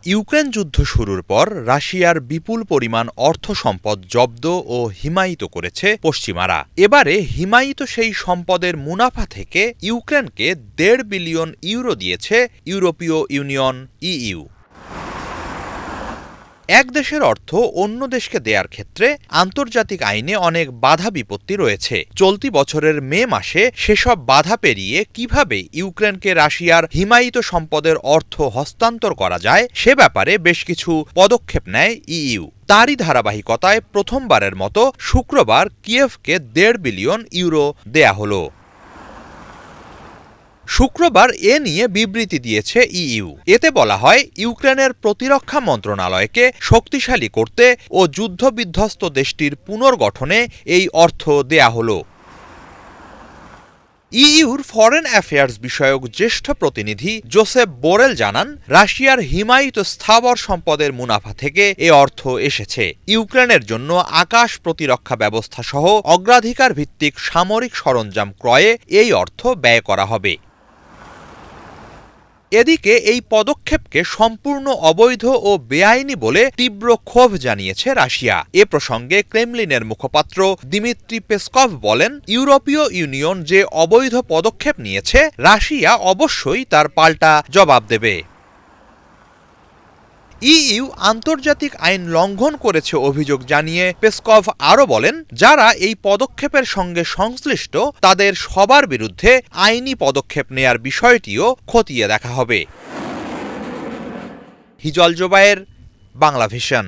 Ukraine যুদ্ধ শুরুর পর রাশিয়ার বিপুল পরিমাণ অর্থ সম্পদ জব্দ ও হিমায়িত করেছে পশ্চিমারা। এবারে হিমায়িত সেই সম্পদের মুনাফা থেকে ইউক্রেনকে ১.৫ বিলিয়ন ইউরো দিয়েছে ইউরোপীয় ইউনিয়ন ইইউ। এক দেশের অর্থ অন্য দেশকে দেয়ার ক্ষেত্রে আন্তর্জাতিক আইনে অনেক বাধা বিপত্তি রয়েছে। চলতি বছরের মে মাসে সেসব বাধা পেরিয়ে কিভাবে ইউক্রেনকে রাশিয়ার হিমায়িত সম্পদের অর্থ হস্তান্তর করা যায় সে ব্যাপারে বেশ কিছু পদক্ষেপ নেয় ইইউ। তারই ধারাবাহিকতায় প্রথমবারের মতো শুক্রবার কিয়েভকে ১.৫ বিলিয়ন ইউরো দেয়া হলো। শুক্রবার এ নিয়ে বিবৃতি দিয়েছে ইইউ। এতে বলা হয়, ইউক্রেনের প্রতিরক্ষা মন্ত্রণালয়কে শক্তিশালী করতে ও যুদ্ধবিধ্বস্ত দেশটির পুনর্গঠনে এই অর্থ দেয়া হলো। ইইউর ফরেন অ্যাফেয়ার্স বিষয়ক জ্যেষ্ঠ প্রতিনিধি জোসেফ বোরেল জানান, রাশিয়ার হিমায়িত স্থাবর সম্পদের মুনাফা থেকে এ অর্থ এসেছে। ইউক্রেনের জন্য আকাশ প্রতিরক্ষা ব্যবস্থা সহ অগ্রাধিকার ভিত্তিক সামরিক সরঞ্জাম ক্রয়ে এই অর্থ ব্যয় করা হবে। এদিকে এই পদক্ষেপকে সম্পূর্ণ অবৈধ ও বেআইনি বলে তীব্র ক্ষোভ জানিয়েছে রাশিয়া। এ প্রসঙ্গে ক্রেমলিনের মুখপাত্র দিমিত্রি পেসকভ বলেন, ইউরোপীয় ইউনিয়ন যে অবৈধ পদক্ষেপ নিয়েছে, রাশিয়া অবশ্যই তার পাল্টা জবাব দেবে। ইইউ আন্তর্জাতিক আইন লঙ্ঘন করেছে অভিযোগ জানিয়ে পেসকভ আরও বলেন, যারা এই পদক্ষেপের সঙ্গে সংশ্লিষ্ট তাদের সবার বিরুদ্ধে আইনি পদক্ষেপ নেয়ার বিষয়টিও খতিয়ে দেখা হবে। হিজল জোবায়ের, বাংলাভিশন।